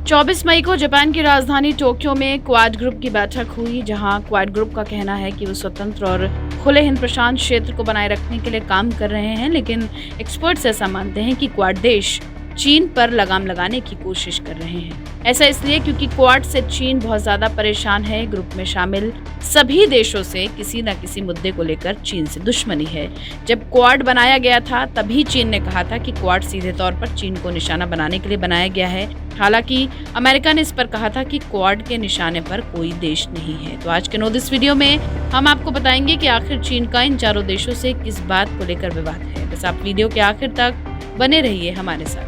24 मई को जापान की राजधानी टोक्यो में क्वाड ग्रुप की बैठक हुई, जहां क्वाड ग्रुप का कहना है कि वो स्वतंत्र और खुले हिंद प्रशांत क्षेत्र को बनाए रखने के लिए काम कर रहे हैं। लेकिन एक्सपर्ट्स ऐसा मानते हैं कि क्वाड देश चीन पर लगाम लगाने की कोशिश कर रहे हैं। ऐसा इसलिए क्योंकि क्वाड से चीन बहुत ज्यादा परेशान है। ग्रुप में शामिल सभी देशों से किसी न किसी मुद्दे को लेकर चीन से दुश्मनी है। जब क्वाड बनाया गया था तभी चीन ने कहा था कि क्वाड सीधे तौर पर चीन को निशाना बनाने के लिए बनाया गया है। हालांकि अमेरिका ने इस पर कहा था कि क्वाड के निशाने पर कोई देश नहीं है। तो आज के नो दिस वीडियो में हम आपको बताएंगे कि आखिर चीन का इन चारों देशों से किस बात को लेकर विवाद है। बस आप वीडियो के आखिर तक बने रहिए हमारे साथ।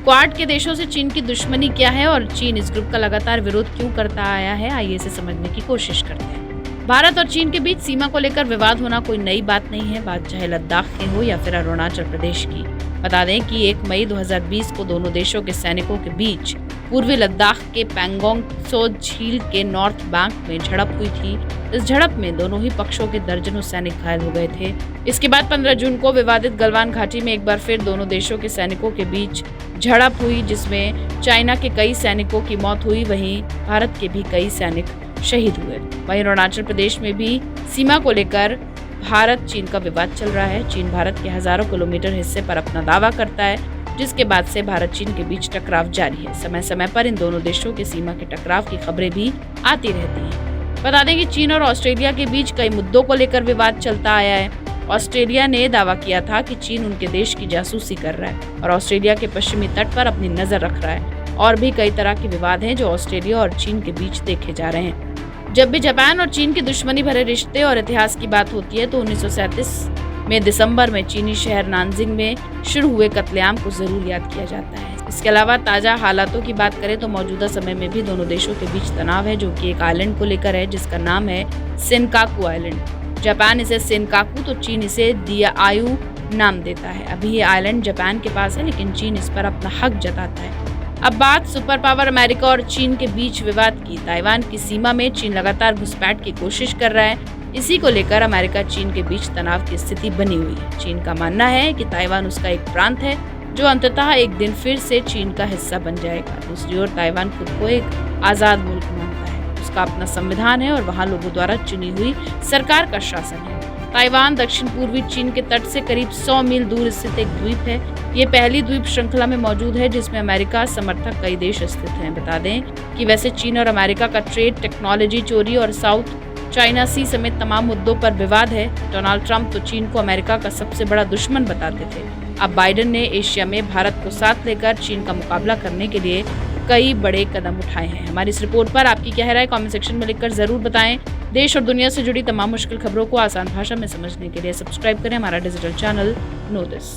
क्वाड के देशों से चीन की दुश्मनी क्या है और चीन इस ग्रुप का लगातार विरोध क्यों करता आया है, आइए इसे समझने की कोशिश करते हैं। भारत और चीन के बीच सीमा को लेकर विवाद होना कोई नई बात नहीं है, बात चाहे लद्दाख की हो या फिर अरुणाचल प्रदेश की। बता दें कि 1 मई 2020 को दोनों देशों के सैनिकों के बीच पूर्वी लद्दाख के पैंगोंग त्सो झील के नॉर्थ बैंक में झड़प हुई थी। इस झड़प में दोनों ही पक्षों के दर्जनों सैनिक घायल हो गए थे। इसके बाद 15 जून को विवादित गलवान घाटी में एक बार फिर दोनों देशों के सैनिकों के बीच झड़प हुई, जिसमें चाइना के कई सैनिकों की मौत हुई, वहीं भारत के भी कई सैनिक शहीद हुए। वहीं अरुणाचल प्रदेश में भी सीमा को लेकर भारत चीन का विवाद चल रहा है। चीन भारत के हजारों किलोमीटर हिस्से पर अपना दावा करता है, जिसके बाद से भारत चीन के बीच टकराव जारी है। समय समय पर इन दोनों देशों के सीमा के टकराव की खबरें भी आती रहती हैं। बता दें कि चीन और ऑस्ट्रेलिया के बीच कई मुद्दों को लेकर विवाद चलता आया है। ऑस्ट्रेलिया ने दावा किया था कि चीन उनके देश की जासूसी कर रहा है और ऑस्ट्रेलिया के पश्चिमी तट पर अपनी नजर रख रहा है। और भी कई तरह के विवाद हैं जो ऑस्ट्रेलिया और चीन के बीच देखे जा रहे हैं। जब भी जापान और चीन की दुश्मनी भरे रिश्ते और इतिहास की बात होती है तो 1937 में दिसंबर में चीनी शहर नानजिंग में शुरू हुए कत्लेआम को जरूर याद किया जाता है। इसके अलावा ताजा हालातों की बात करें तो मौजूदा समय में भी दोनों देशों के बीच तनाव है, जो कि एक आइलैंड को लेकर है जिसका नाम है सेनकाकू आइलैंड। जापान इसे सेनकाकू तो चीन इसे दियाआयू नाम देता है। अभी ये आइलैंड जापान के पास है, लेकिन चीन इस पर अपना हक जताता है। अब बात सुपर पावर अमेरिका और चीन के बीच विवाद की। ताइवान की सीमा में चीन लगातार घुसपैठ की कोशिश कर रहा है। इसी को लेकर अमेरिका चीन के बीच तनाव की स्थिति बनी हुई है। चीन का मानना है कि ताइवान उसका एक प्रांत है जो अंततः एक दिन फिर से चीन का हिस्सा बन जाएगा। दूसरी ओर ताइवान खुद को एक आजाद मुल्क मानता है, उसका अपना संविधान है और वहाँ लोगों द्वारा चुनी हुई सरकार का शासन है। ताइवान दक्षिण पूर्वी चीन के तट से करीब 100 मील दूर स्थित एक द्वीप है। ये पहली द्वीप श्रृंखला में मौजूद है जिसमें अमेरिका समर्थक कई देश स्थित हैं। बता दें कि वैसे चीन और अमेरिका का ट्रेड, टेक्नोलॉजी चोरी और साउथ चाइना सी समेत तमाम मुद्दों पर विवाद है। डोनाल्ड ट्रंप तो चीन को अमेरिका का सबसे बड़ा दुश्मन बताते थे। अब बाइडेन ने एशिया में भारत को साथ लेकर चीन का मुकाबला करने के लिए कई बड़े कदम उठाए हैं। हमारी इस रिपोर्ट पर आपकी क्या राय है, कमेंट सेक्शन में लिखकर जरूर बताएं। देश और दुनिया से जुड़ी तमाम मुश्किल खबरों को आसान भाषा में समझने के लिए सब्सक्राइब करें हमारा डिजिटल चैनल नो दिस।